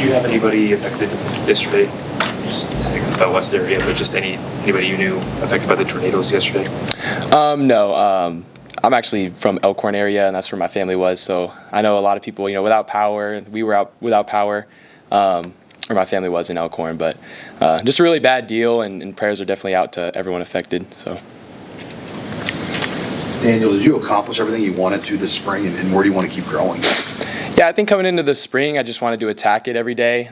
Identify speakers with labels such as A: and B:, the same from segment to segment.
A: Do you have anybody affected yesterday? Just the West area, but just anybody you knew affected by the tornadoes yesterday?
B: No. I'm actually from Elkhorn area, and that's where my family was. So I know a lot of people, without power. We were out without power, or my family was in Elkhorn. But just a really bad deal, and prayers are definitely out to everyone affected. So.
C: Daniel, did you accomplish everything you wanted to this spring, and where do you want to keep growing?
B: Yeah, I think coming into the spring, I just wanted to attack it every day,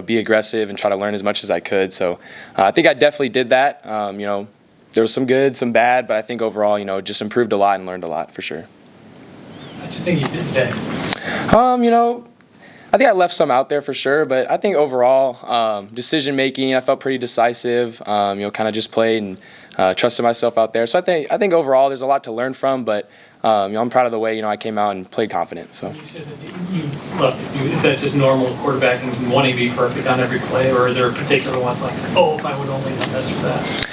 B: be aggressive and try to learn as much as I could. So I think I definitely did that. There was some good, some bad, but I think overall, just improved a lot and learned a lot for sure.
D: What do you think you did today?
B: I think I left some out there for sure, but I think overall, decision making, I felt pretty decisive. Kind of just played and trusted myself out there. So I think overall, there's a lot to learn from, but I'm proud of the way I came out and played confident. So.
D: You said that you left. Is that just normal quarterbacking, wanting to be perfect on every play, or are there particular ones like, if I would only have this or that?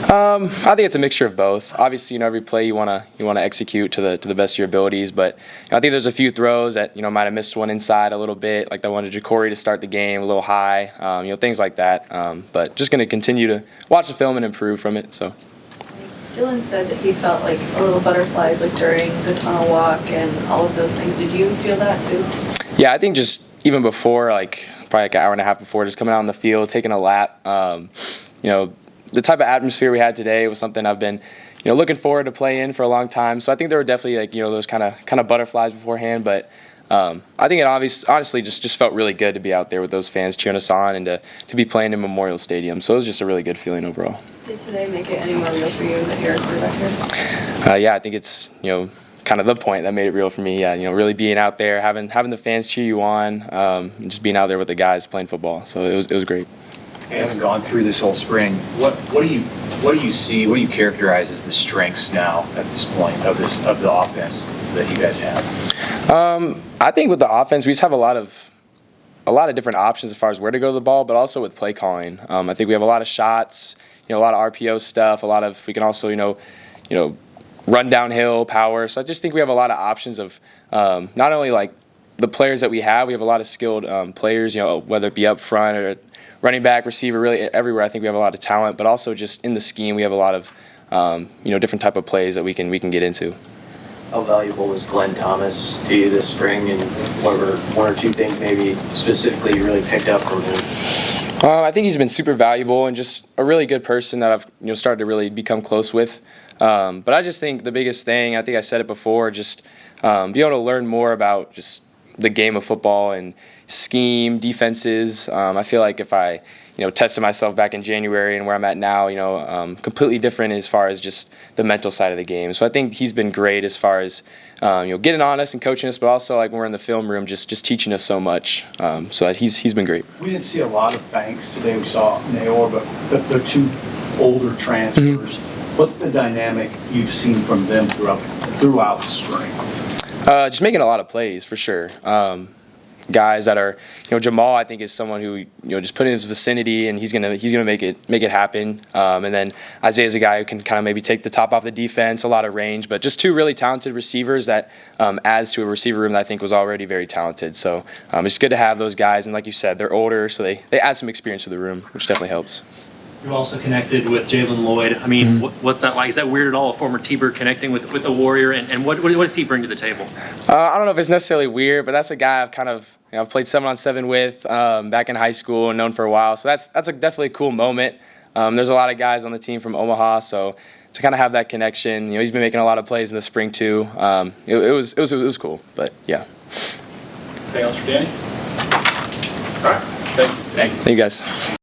B: I think it's a mixture of both. Obviously, every play you want to execute to the best of your abilities, but I think there's a few throws that might have missed one inside a little bit, like that one to Ja'Cory to start the game a little high, things like that. But just going to continue to watch the film and improve from it. So.
E: Dylan said that he felt like a little butterflies during the tunnel walk and all of those things. Did you feel that too?
B: Yeah, I think just even before, probably an hour and a half before, just coming out on the field, taking a lap. The type of atmosphere we had today was something I've been, looking forward to play in for a long time. So I think there were definitely those kind of butterflies beforehand, but I think it honestly just felt really good to be out there with those fans cheering us on and to be playing in Memorial Stadium. So it was just a really good feeling overall.
E: Did today make it any more real for you that you're a quarterback here?
B: Yeah, I think it's kind of the point that made it real for me. Yeah, really being out there, having the fans cheer you on, and just being out there with the guys playing football. So it was great.
F: Having gone through this whole spring, what do you see? What do you characterize as the strengths now at this point of the offense that you guys have?
B: I think with the offense, we just have a lot of different options as far as where to go to the ball, but also with play calling. I think we have a lot of shots, a lot of RPO stuff. We can also run downhill, power. So I just think we have a lot of options of not only the players that we have a lot of skilled players. Whether it be up front or running back, receiver, really everywhere. I think we have a lot of talent, but also just in the scheme, we have a lot of different type of plays that we can get into.
G: How valuable was Glenn Thomas to you this spring, and what were one or two things maybe specifically you really picked up from him?
B: I think he's been super valuable and just a really good person that I've started to really become close with. But I just think the biggest thing, I think I said it before, just be able to learn more about just the game of football and scheme, defenses. I feel like if I tested myself back in January and where I'm at now, completely different as far as just the mental side of the game. So I think he's been great as far as getting on us and coaching us, but also when we're in the film room, just teaching us so much. So he's been great.
H: We didn't see a lot of Banks today. We saw Naor, but they're two older transfers. Mm-hmm. What's the dynamic you've seen from them throughout the spring?
B: Just making a lot of plays for sure. Guys that are, Jamal, I think, is someone who just put in his vicinity and he's gonna make it happen. And then Isaiah's a guy who can kind of maybe take the top off the defense, a lot of range, but just two really talented receivers that adds to a receiver room that I think was already very talented. So it's good to have those guys, and like you said, they're older, so they add some experience to the room, which definitely helps.
I: You're also connected with Jalen Lloyd. I mean, what's that like? Is that weird at all, a former T-Bird connecting with the Warrior? And what does he bring to the table?
B: I don't know if it's necessarily weird, but that's a guy I've kind of I've played 7-on-7 with back in high school and known for a while. So that's definitely a cool moment. There's a lot of guys on the team from Omaha, so to kind of have that connection. He's been making a lot of plays in the spring too. It was cool, but yeah.
F: Anything else for Danny? All right. Thank you.
B: Thank you guys.